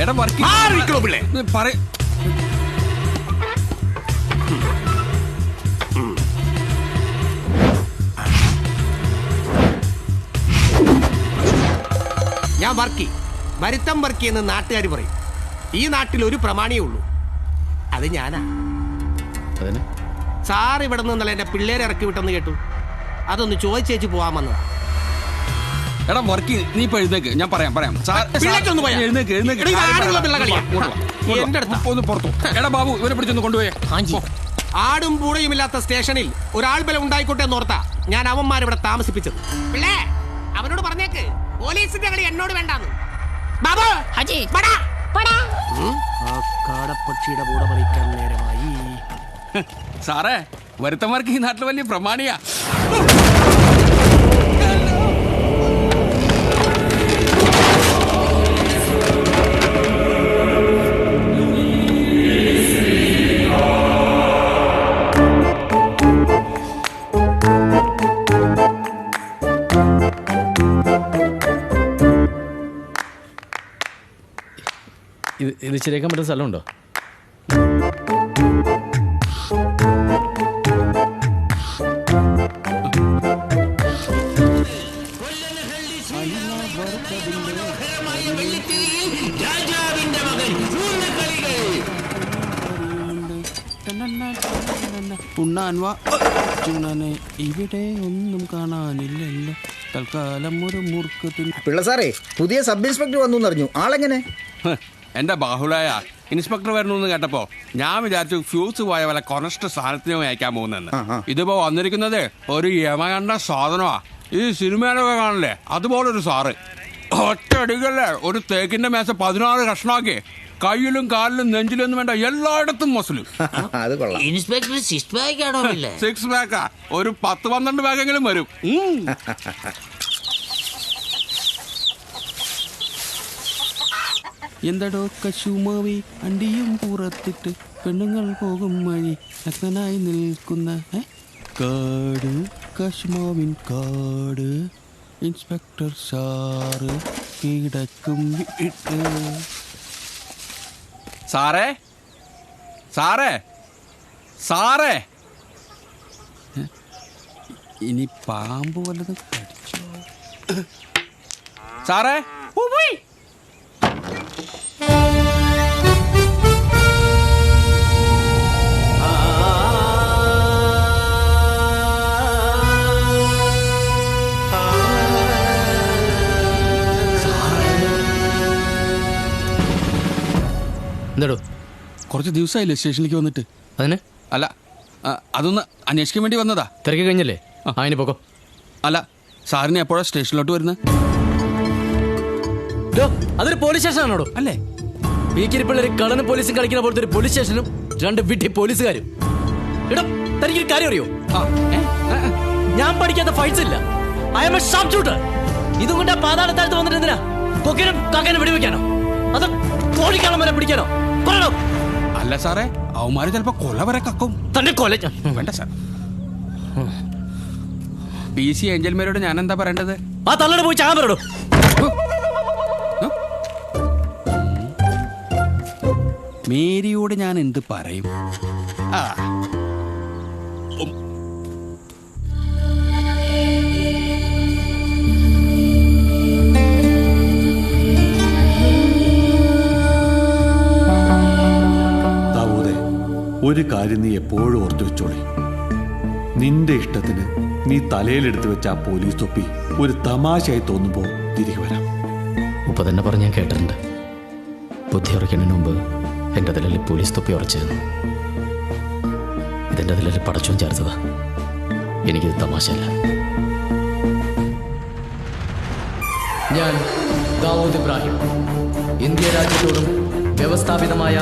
എടാ വർക്ക് ഞാൻ വർക്കി വരുത്തം വർക്കി എന്ന് നാട്ടുകാർ പറയും. ഈ നാട്ടിൽ ഒരു പ്രമാണിയേ ഉള്ളൂ, അത് ഞാനാ. സാർ ഇവിടെ നിന്നല്ല എന്റെ പിള്ളേരെ ഇറക്കി വിട്ടെന്ന് കേട്ടു. അതൊന്ന് ചോദിച്ചേച്ച് പോവാൻ വന്നതാ. എടാ വർക്ക് നീ ഇപ്പൊ എഴുന്നേക്ക്, ഞാൻ പറയാം. എടാ ബാബു ഇവരെ പിടിച്ചൊന്ന് കൊണ്ടുപോയേ. ആടും പൂടയും ഇല്ലാത്ത സ്റ്റേഷനിൽ ഒരാൾ ബലം ഉണ്ടായിക്കോട്ടെ എന്നോർത്താ ഞാൻ അവന്മാരിവിടെ താമസിപ്പിച്ചത്. പിള്ളേ അവനോട് പറഞ്ഞേക്ക് പോലീസിന്റെ കളി എന്നോട് വേണ്ടാന്ന്. ബാബു കാടപ്പക്ഷിയുടെ കൂടെ പറിക്കാൻ നേരമായി. സാറേ വരുത്തന്മാർക്ക് ഈ നാട്ടിൽ വലിയ പ്രമാണിയാ. ഇത് ശരിയാക്കാൻ പറ്റുന്ന സ്ഥലമുണ്ടോ? ഇവിടെ ഒന്നും കാണാനില്ലല്ലോ, തൽക്കാലം ഒരു മൂർഖത്തിന്. പിള്ള സാറേ പുതിയ സബ് ഇൻസ്പെക്ടർ വന്നു എന്നറിഞ്ഞു. ആളെങ്ങനെ? എന്റെ ബാഹുലായ ഇൻസ്പെക്ടർ വരണമെന്ന് കേട്ടപ്പോ ഞാൻ വിചാരിച്ചു ഫ്യൂസ് പോയ വല്ല കൊനസ്റ്റ് സാധനത്തിനും അയക്കാൻ പോകുന്നെന്ന്. ഇതിപ്പോ വന്നിരിക്കുന്നത് ഒരു യമകണ്ട സാധനമാ. ഈ സിനിമയിലൊക്കെ കാണില്ലേ അതുപോലൊരു സാറ്. ഒറ്റയടിക്കല്ലേ ഒരു തേക്കിന്റെ മേശ 16 കഷ്ണാക്കി കയ്യിലും കാലിലും നെഞ്ചിലൊന്നും വേണ്ട എല്ലായിടത്തും മസിലും. ഇൻസ്പെക്ടർ 6 പാക്കാ ഒരു 10-12 പാക്കെങ്കിലും വരും. എന്തടോ കശുമാവി അണ്ടിയും പുറത്തിട്ട് പെണ്ണുങ്ങൾ പോകും വഴി നഗ്നനായി നിൽക്കുന്ന കാട്, കശുമാവിൻ കാട്, ഇൻസ്പെക്ടർ സാറ് കിടക്കും. സാറേ സാറേ സാറേ ഇനി പാമ്പ് വല്ലതും കടിച്ചോ? സാറേ എന്താടോ കുറച്ച് ദിവസമായില്ലേ സ്റ്റേഷനിലേക്ക് വന്നിട്ട്? അതിന് അല്ല അതൊന്ന് അന്വേഷിക്കാൻ വേണ്ടി വന്നതാ. തിരക്കി കഴിഞ്ഞല്ലേ? അതിന് പോക്കോ. അല്ല സാറിന് എപ്പോഴാ സ്റ്റേഷനിലോട്ട് വരുന്നത്? അതൊരു പോലീസ് സ്റ്റേഷനാണോടോ? അല്ലേ? വീക്കിരിപ്പിള്ളേര് കളനും പോലീസും കളിക്കുന്ന പോലത്തെ ഒരു പോലീസ് സ്റ്റേഷനും 2 വിട്ടി പോലീസുകാരും. എടോ തനിക്കൊരു കാര്യം അറിയോ? ഞാൻ പഠിക്കാത്ത ഫൈറ്റ്സ് ഇല്ല. I am a sharp shooter. ഇതും കൊണ്ട് പാതാളത്താഴത്ത് വന്നിട്ട് എന്തിനാ? കൊക്കിനും കാക്കനും വെടിവെക്കാനോ? അത് കോഴിക്കാളം വരെ പിടിക്കാനോ? കൊല്ലണോ? അല്ല സാറേ അവന്മാര് ചിലപ്പോ കൊല വരെ കക്കും. തന്നെ കൊല വേണ്ട സാർ. PC ഏഞ്ചൽമാരോട് ഞാൻ എന്താ പറയേണ്ടത്? ആ തള്ളോട് പോയി ചാകാൻ പറയടോ. മേരിയോട് ഞാൻ എന്ത് പറയും? ഒരു കാര്യം നീ എപ്പോഴും ഓർത്തു വെച്ചോളി. നിന്റെ ഇഷ്ടത്തിന് നീ തലയിലെടുത്ത് വെച്ച ആ പോലീസ് തൊപ്പി ഒരു തമാശയായി തോന്നുമ്പോൾ തിരികെ വരാം. ഉപ്പ തന്നെ പറഞ്ഞ് ഞാൻ കേട്ടിട്ടുണ്ട്. ബുദ്ധി ഉറയ്ക്കുന്നതിന് മുമ്പ് എൻ്റെ തലയിൽ പോലീസ് തൊപ്പി ഉറച്ചിരുന്നു. ഇതെൻ്റെ തലയിൽ പടച്ചോൻ ചേർത്തതാ. എനിക്കിത് തമാശയല്ല. ഞാൻ ദാവൂദ് ഇബ്രാഹിം ഇന്ത്യ രാജ്യത്തോടും വ്യവസ്ഥാപിതമായ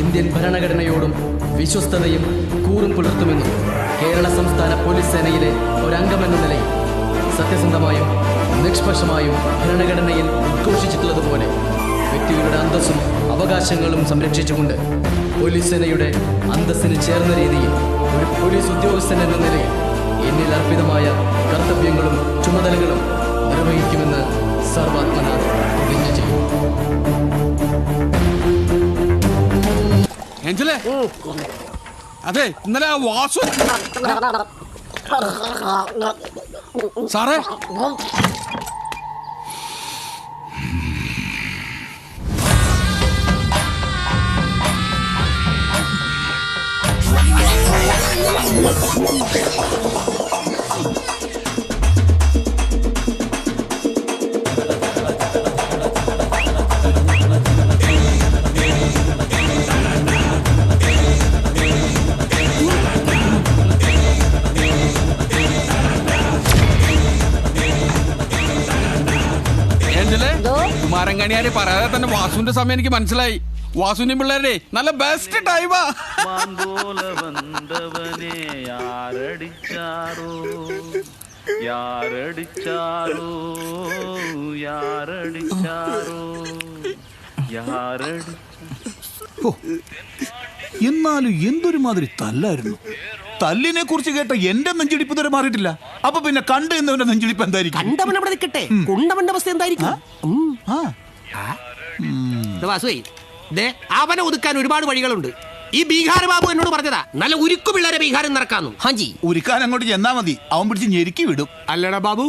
ഇന്ത്യൻ ഭരണഘടനയോടും വിശ്വസ്തതയും കൂറും പുലർത്തുമെന്നും കേരള സംസ്ഥാന പോലീസ് സേനയിലെ ഒരംഗമെന്ന നിലയിൽ സത്യസന്ധമായും നിഷ്പക്ഷമായും ഭരണഘടനയിൽ ഉദ്ഘോഷിച്ചിട്ടുള്ളതുപോലെ വ്യക്തികളുടെ അന്തസ്സും അവകാശങ്ങളും സംരക്ഷിച്ചുകൊണ്ട് പോലീസ് സേനയുടെ അന്തസ്സിന് ചേർന്ന രീതിയിൽ ഒരു പോലീസ് ഉദ്യോഗസ്ഥൻ എന്ന നിലയിൽ എന്നിൽ അർപ്പിതമായ കർത്തവ്യങ്ങളും ചുമതലകളും നിർവഹിക്കുമെന്ന് സർവാത്മന പ്രതിജ്ഞ ചെയ്യും. എഞ്ചലേ അതെ ഇന്നലെ ആ വാസു സാറേ കുമാരങ്കണിയാര് പറയാതെ തന്നെ വാസുവിന്റെ സമയം എനിക്ക് മനസ്സിലായി. വാസുവിന്റെ പിള്ളേരുടെ നല്ല ബെസ്റ്റ് ടൈമാ. എന്നാലും എന്തൊരു മാതിരി തല്ലായിരുന്നു. തല്ലിനെ കുറിച്ച് കേട്ട എന്റെ നെഞ്ചിടിപ്പ് തരെ മാറിയിട്ടില്ല. അപ്പൊ പിന്നെ കണ്ട എന്നവന്റെ നെഞ്ചിടിപ്പ് എന്തായിരിക്കും? കണ്ടവൻ അവിടെ നിൽക്കട്ടെ, കൊണ്ടവന്റെ അവസ്ഥ എന്തായിരിക്കും? വാസുവേ, അവനെ ഒതുക്കാൻ ഒരുപാട് വഴികളുണ്ട്. ഈ ബീഹാർ ബാബു എന്നോട് പറഞ്ഞതാ നല്ല ഉരുക്കു പിള്ളേരെ ബീഹാറിൽ നടക്കാന്നു. ഹാജി ഉരുക്കാൻ അങ്ങോട്ട് ചെന്നാ മതി, അവൻ പിടിച്ച് ഞെരുക്കി വിടും. അല്ലടാ ബാബു?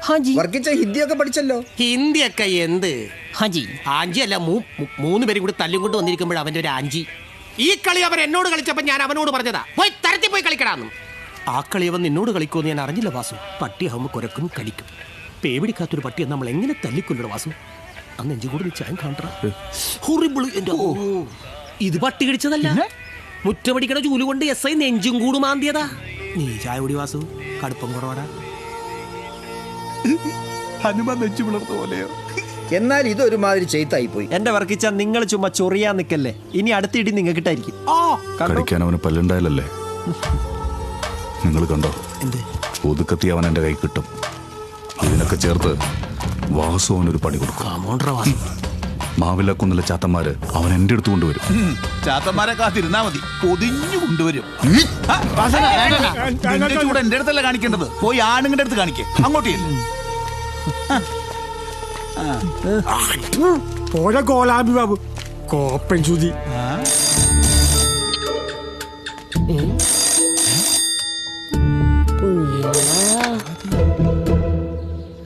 ഹാജി വർക്കിച്ച ഹിന്ദിയൊക്കെ പഠിച്ചല്ലോ. ഹിന്ദിയൊക്കെ എന്ത് ഹാജി? ഹാജി അല്ല, 3 പേരും കൂടി തല്ലും കൊണ്ട് വന്നിരിക്കുമ്പോൾ അവന്റെ ഒരു ആഞ്ചി. ഈ കളി അവൻ എന്നോട് കളിച്ചപ്പോ ഞാൻ അവനോട് പറഞ്ഞതാ പോയി തരത്തി പോയി കളിക്കടാന്ന്. ആ കളി അവൻ നിന്നോട് കളിക്കുമെന്ന് ഞാൻ അറിഞ്ഞില്ല വാസു. പട്ടിയാവുമ്പോ കുരക്കും കടിക്കും. പേപിടിക്കാത്തൊരു പട്ടിയെ നമ്മൾ എങ്ങനെ തല്ലിക്കൊല്ലട വാസു? അന്ന് എഞ്ചു കൂടി ചായം കാണ്ട ഹൊറിബിൾ. എന്റെ ഇത് പട്ടി കടിച്ചതല്ല, മുറ്റമടിക്കണ ചൂല് കൊണ്ട് SI നെഞ്ചും കൂട് മാന്തിയതാ. നീ ചായ കുടി വാസു, കടുപ്പം കുറവാടാ. ഹനുമാൻ നെഞ്ചു പിളർന്ന പോലെയോ? എന്നാൽ ഇതൊരുമാതിരി ചെയ്ത്തായി പോയി. എന്റെ വർക്കിച്ച നിങ്ങൾ ചുമ്മാ ചൊറിയാൻ നിക്കല്ലേ. ഇനി അടുത്ത ഇടി നിങ്ങൾക്ക് കിട്ടായിരിക്കും. കടിക്കാൻ അവന് പല്ലുണ്ടായില്ലല്ലേ? നിങ്ങൾ കണ്ടോ? ഒതുക്കത്തി അവൻ എന്റെ കൈ കിട്ടും. ഇതിനൊക്കെ ചേർത്ത് വാസു അവനൊരു പണി കൊടുക്കും. മാവിലക്കുന്നിലെ ചാത്തന്മാര് അവൻ എന്റെ അടുത്ത് കൊണ്ടുവരും. ചാത്തന്മാരെ കാത്തിരുന്നാ മതി, പൊതിഞ്ഞു കൊണ്ടുവരും. കൂടെ എന്റെ അടുത്തല്ല കാണിക്കേണ്ടത്, പോയി ആണുങ്ങളുടെ അടുത്ത് കാണിക്കേ. അങ്ങോട്ടേ ഗോലാബി ബാബു കോപ്പൻ ചുതി.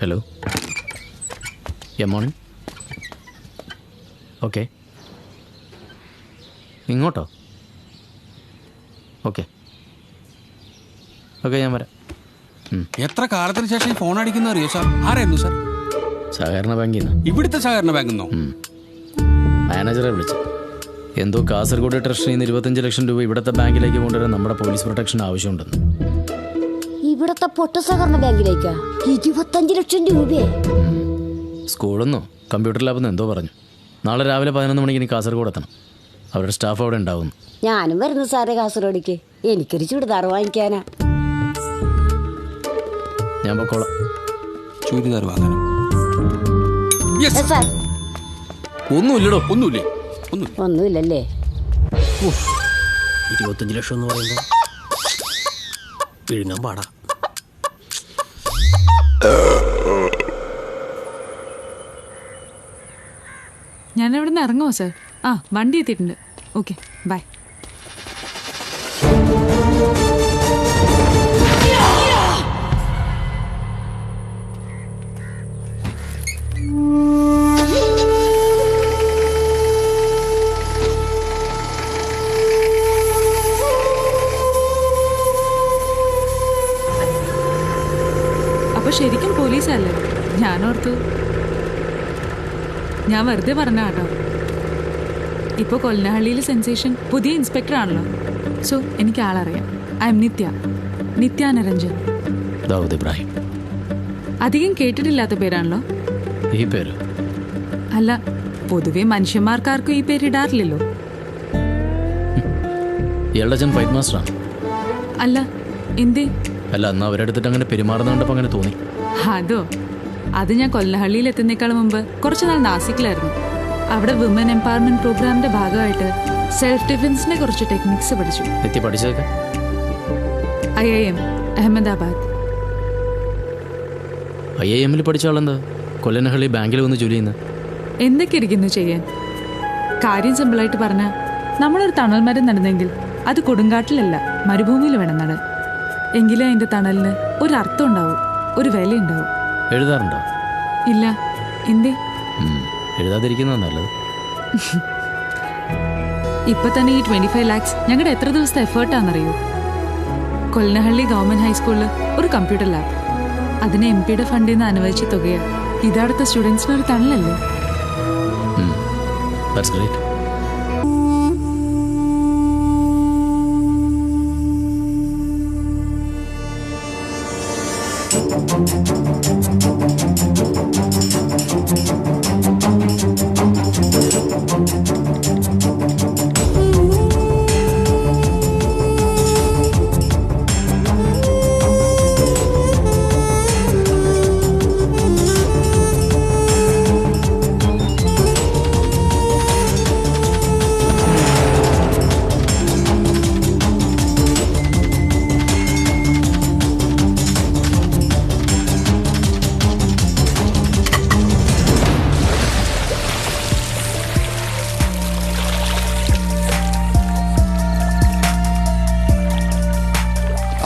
Hello, morning. ഓക്കെ, ഇങ്ങോട്ടോ? ഓക്കെ ഓക്കെ, ഞാൻ വരാം. എത്ര കാലത്തിന് ശേഷം ഈ ഫോൺ അടിക്കുന്ന അറിയോ സാർ? ആരായിരുന്നു സാർ? സഹകരണ ബാങ്കിൽ നിന്ന്. ഇവിടുത്തെ സഹകരണ ബാങ്കിൽ നിന്നോ? മാനേജറെ വിളിച്ചു. എന്തോ കാസർഗോഡ് ട്രഷറിയിൽ നിന്ന് 25 ലക്ഷം രൂപ ഇവിടുത്തെ ബാങ്കിലേക്ക് കൊണ്ടുവരാൻ നമ്മുടെ പോലീസ് പ്രൊട്ടക്ഷൻ ആവശ്യമുണ്ടെന്ന്. ഇവിടത്തെ പൊട്ട സഹകരണ ബാങ്കിലേക്കാ 25 ലക്ഷം രൂപയെ? സ്കൂളിൽ കമ്പ്യൂട്ടർ ലാബിൽ നിന്ന് എന്തോ പറഞ്ഞു. നാളെ രാവിലെ 11 മണിക്ക് ഇനി കാസർഗോഡ് എത്തണം. അവരുടെ സ്റ്റാഫ് അവിടെ ഉണ്ടാവും. ഞാനും വരുന്നു സാറേ കാസർഗോഡേക്ക്. എനിക്കൊരു ചുരിദാർ വാങ്ങിക്കാനാ. ഞാൻ പൊക്കോളാം. ചുരിദാർ വാങ്ങാനും സാർ? ഒന്നുമില്ലടോ. ഒന്നുമില്ലല്ലേ? 25 ലക്ഷം എന്ന് പറയുമ്പോ വിഴുങ്ങാൻ പാടാ. ഞാൻ ഇവിടെ നിന്ന് ഇറങ്ങുമോ സാർ? വണ്ടി എത്തിയിട്ടുണ്ട്. Okay, bye. അപ്പൊ ശരിക്കും പോലീസല്ലേ? ഞാനോർത്തു. ഞാൻ വെറുതെ പറഞ്ഞ കേട്ടോ. ഇപ്പോൾ കൊല്ലഹള്ളിയിൽ സെൻസേഷൻ പുതിയ ഇൻസ്പെക്ടർ ആണല്ലോ. സോ എനിക്ക് ആളറിയാം. I'm Nitya Niranjan. ദാവൂദ് ഇബ്രാഹിം. അധികം കേട്ടിട്ടില്ലാത്ത പേരാണല്ലോ ഈ പേര്. അല്ല, പൊതുവെ മനുഷ്യന്മാർക്കാർക്കും ഈ പേര് ഇടാറില്ലല്ലോ. ഇയാളുടെ അച്ഛൻ ഫൈറ്റ് മാസ്റ്ററാണ്. അല്ല, എന്തേ? അല്ല, അന്ന് അവരെടുത്തിട്ട് അങ്ങനെ പെരുമാറുന്നുണ്ടപ്പോൾ അങ്ങനെ തോന്നി. അതോ? അത് ഞാൻ കൊല്ലഹള്ളിയിൽ എത്തുന്നേക്കാൾ മുമ്പ് കുറച്ച് നാൾ നാസിക്കിലായിരുന്നു. അവിടെ വിമൻ എംപവർമെന്റ് പ്രോഗ്രാമിന്റെ ഭാഗമായിട്ട് സെൽഫ് ഡിഫൻസിനെ കുറച്ച് ടെക്നിക്സ് പഠിച്ചു. എത്തി പഠിച്ചതൊക്കെ IIM അഹമ്മദാബാദ്. IIM പഠിച്ച ആളെന്താ കൊല്ലനഹള്ളി ബാങ്കിൽ വന്ന് ജോലി ചെയ്യുന്നത്? എന്തൊക്കെ ഇരിക്കുന്നു ചെയ്യാൻ? കാര്യം സിമ്പിളായിട്ട് പറഞ്ഞാൽ നമ്മളൊരു തണൽ മരം നടന്നെങ്കിൽ അത് കൊടുങ്കാട്ടിലല്ല മരുഭൂമിയിൽ വേണം നടാൻ. എങ്കിലേ അതിന്റെ തണലിന് ഒരു അർത്ഥം ഉണ്ടാവും, ഒരു വിലയുണ്ടാവും. എഴുതാറുണ്ടോ? ഇല്ല. എന്തേ? എഴുതാതിരിക്കുന്ന നല്ലത്. ഇപ്പൊ തന്നെ ഈ 25 lakhs ഞങ്ങളുടെ എത്ര ദിവസത്തെ എഫേർട്ടാണെന്നറിയോ? കൊല്ലനഹള്ളി ഗവൺമെന്റ് ഹൈസ്കൂളിൽ ഒരു കമ്പ്യൂട്ടർ ലാബ്, അതിന് MP-യുടെ ഫണ്ടിൽ നിന്ന് അനുവദിച്ച തുകയാ. ഇതടുത്ത സ്റ്റുഡൻസിന് ഒരു തണലല്ലേ? That's great.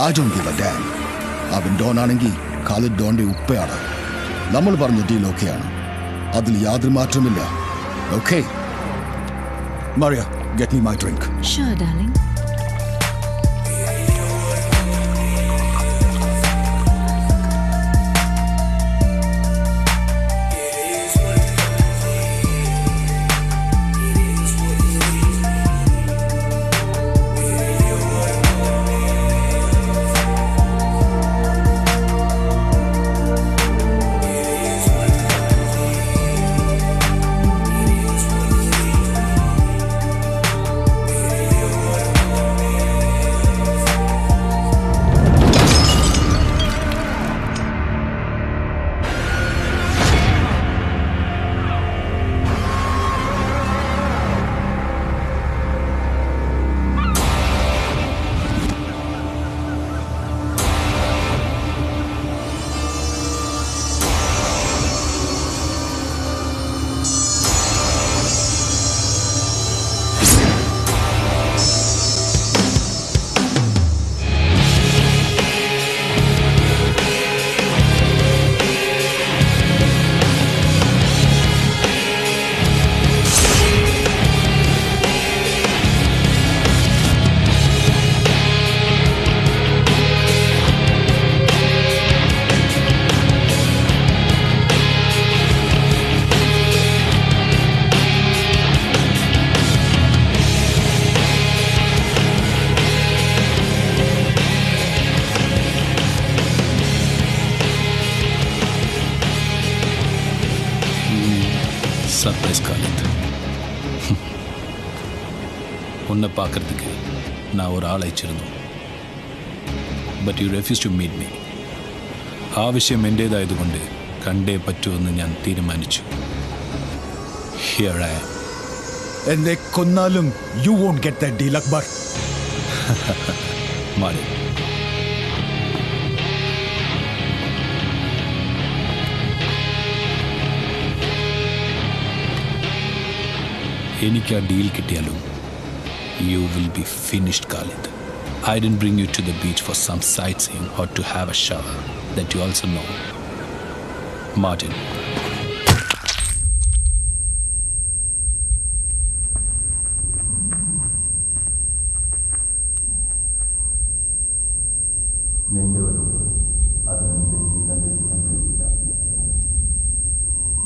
I don't give a damn. അവൻ ഡോൺ ആണെങ്കിൽ ഖാലിദ് ഡോന്റെ ഉപ്പയാണ്. നമ്മൾ പറഞ്ഞ ഡീൽ ഓക്കെയാണ്, അതിൽ യാതൊരു മാറ്റമില്ല. Okay Maria, get me my drink. Sure, darling. Surprise Khalid. உன்னை பார்க்கறதுக்கு நான் ஒரு ஆள் அയച്ചിരുന്നു. But you refuse to meet me. ആവശ്യം എൻ്റേതായതുകൊണ്ട് കണ്ടേ പറ്റുമെന്ന് ഞാൻ തീരുമാനിച്ചു. Here I am. എന്നെ കൊന്നാലും you won't get that deal, Akbar. മാറി. എനിക്ക് ആ ഡീൽ കിട്ടിയാലും you will be finished, Khalid. I didn't bring you to the beach for some sightseeing or to have a shower. That you also know. Martin.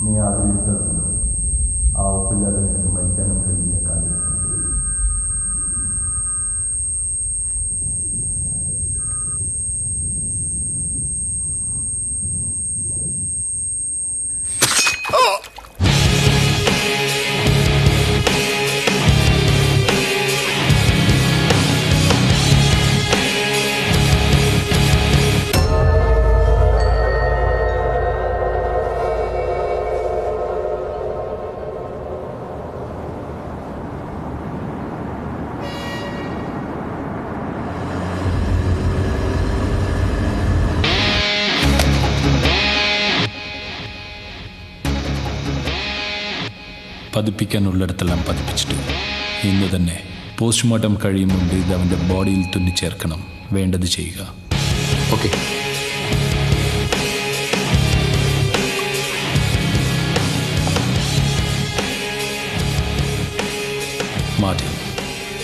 നീ ആഗ്രഹിച്ചതുണ്ടോ ആ ഒപ്പില്ലാതെ നിനക്ക് മരിക്കാനും കഴിയില്ല കാലം. പതിപ്പിക്കാനുള്ളിടത്തെല്ലാം പതിപ്പിച്ചിട്ട് ഇന്ന് തന്നെ പോസ്റ്റ്മോർട്ടം കഴിയും മുമ്പ് ഇത് അവൻ്റെ ബോഡിയിൽ തുന്നിച്ചേർക്കണം. വേണ്ടത് ചെയ്യുക. Okay. Martin,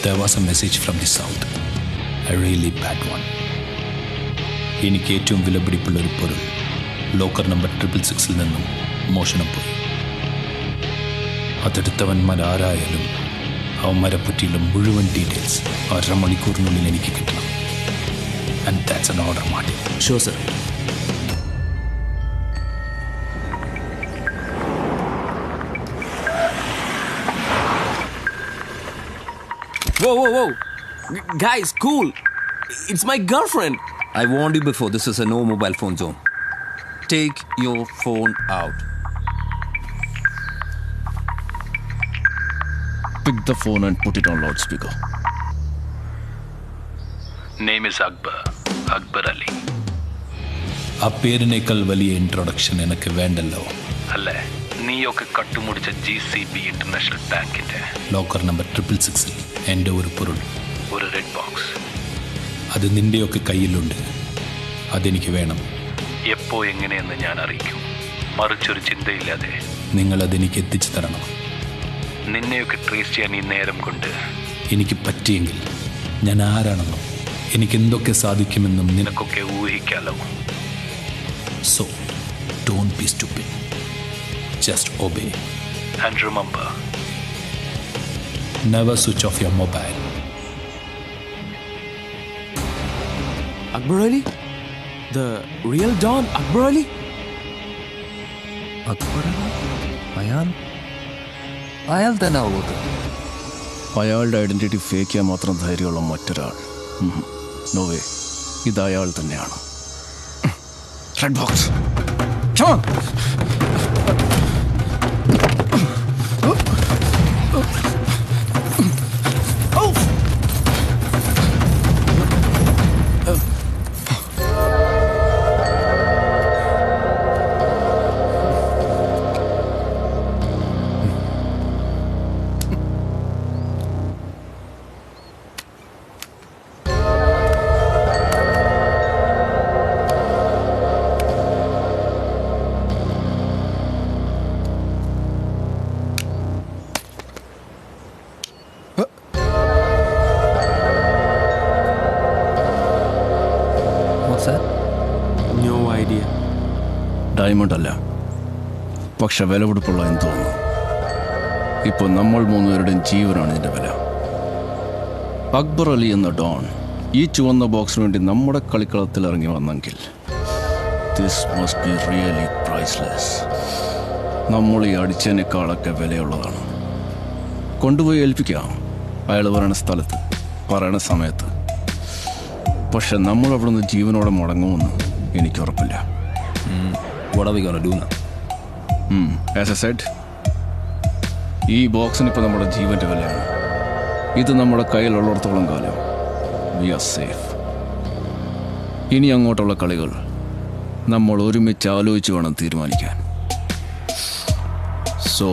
there was a message from the south. A really bad one. എനിക്ക് ഏറ്റവും വിലപിടിപ്പുള്ളൊരു പൊരുൾ ലോക്കർ നമ്പർ 666 നിന്നും മോഷണം പോയി. അതെടുത്തവന്മാരാരായാലും അവന്മാരെ പറ്റിയുള്ള മുഴുവൻ ഡീറ്റെയിൽസ് 1.5 മണിക്കൂറിനുള്ളിൽ എനിക്ക് കിട്ടണം. And that's an order, Martin. Sure sir. Whoa. Guys, cool. It's my girlfriend. I warned you before, this is a no mobile phone zone. Take your phone out. Pick the phone and put it on loudspeaker. Name is Akbar Ali. ആ പേരിനേക്കാൾ വലിയ introduction എനിക്ക് വേണ്ടല്ലോ, അല്ലേ? നീയൊക്കെ കട്ടുമുടിച്ച GCB international ബാങ്കിന്റെ locker number 666 എൻ്റെ ഒരു പൊരുൾ, ഒരു റെഡ് ബോക്സ്. അത് നിന്റെയൊക്കെ കയ്യിലുണ്ട്. അതെനിക്ക് വേണം. എപ്പോ എങ്ങനെയെന്ന് ഞാൻ അറിയിക്കും. മറിച്ചൊരു ചിന്തയില്ലാതെ നിങ്ങളതെനിക്ക് എത്തിച്ചു തരണം. നിന്നെയൊക്കെ ട്രേസ് ചെയ്യാൻ ഈ നേരം കൊണ്ട് എനിക്ക് പറ്റിയെങ്കിൽ ഞാൻ ആരാണെന്നും എനിക്ക് എന്തൊക്കെ സാധിക്കുമെന്നും നിനക്കൊക്കെ ഊഹിക്കാലോ. So don't be stupid. Just obey. And remember, never switch off your mobile. Akbar Ali? The real Don Akbar Ali? Akbar Ali? അയാൾ തന്നെ ആവുന്നത്. അയാളുടെ ഐഡന്റിറ്റി ഫേക്ക് ചെയ്യാൻ മാത്രം ധൈര്യമുള്ള മറ്റൊരാൾ. നോ വേ, ഇത് അയാൾ തന്നെയാണ്. Red box. ഡയമണ്ട് അല്ല, പക്ഷെ വിലപിടിപ്പുള്ള എന്ന് തോന്നുന്നു. ഇപ്പോൾ നമ്മൾ 3 പേരുടെയും ജീവനാണ് ഇതിൻ്റെ വില. അക്ബർ അലി എന്ന ഡോൺ ഈ ചുവന്ന ബോക്സിന് വേണ്ടി നമ്മുടെ കളിക്കളത്തിൽ ഇറങ്ങി വന്നെങ്കിൽ this must be really priceless. നമ്മൾ ഈ അടിച്ചതിനേക്കാളൊക്കെ വിലയുള്ളതാണ്. കൊണ്ടുപോയി ഏൽപ്പിക്കാം അയാൾ പറയണ സ്ഥലത്ത്, പറയണ സമയത്ത്. പക്ഷെ നമ്മൾ അവിടെ നിന്ന് ജീവനോടെ മടങ്ങുമെന്ന് എനിക്ക് ഉറപ്പില്ല. What are we gonna do now? As I said, ഈ ബോക്സിന് ഇപ്പോൾ നമ്മുടെ ജീവൻ്റെ വിലയാണ്. ഇത് നമ്മുടെ കയ്യിലുള്ളിടത്തോളം കാലം വി ആർ സേഫ്. ഇനി അങ്ങോട്ടുള്ള കളികൾ നമ്മൾ ഒരുമിച്ച് ആലോചിച്ച് വേണം തീരുമാനിക്കാൻ. So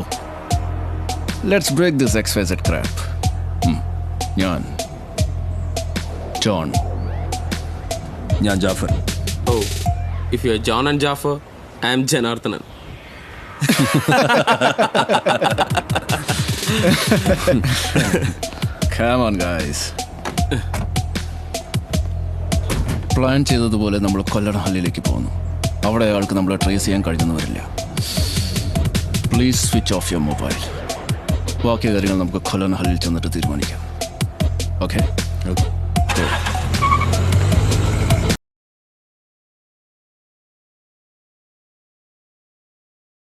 let's break this XYZ crap. ഞാൻ ജോൺ. ഞാൻ Jafar. Oh, if you're John and Jaffer, I am Janardhanan. Come on, guys. Plan ചെയ്തതുപോലെ നമ്മൾ കൊല്ലണ ഹല്ലിലേക്ക് പോകുന്നു. അവിടെ അയാൾക്ക് നമ്മളെ ട്രേസ് ചെയ്യാൻ കഴിഞ്ഞെന്ന് വരില്ല. Please switch off your mobile. ബാക്കി കാര്യങ്ങൾ നമുക്ക് കൊല്ലണ ഹല്ലിൽ ചെന്നിട്ട് തീരുമാനിക്കാം. ഓക്കെ?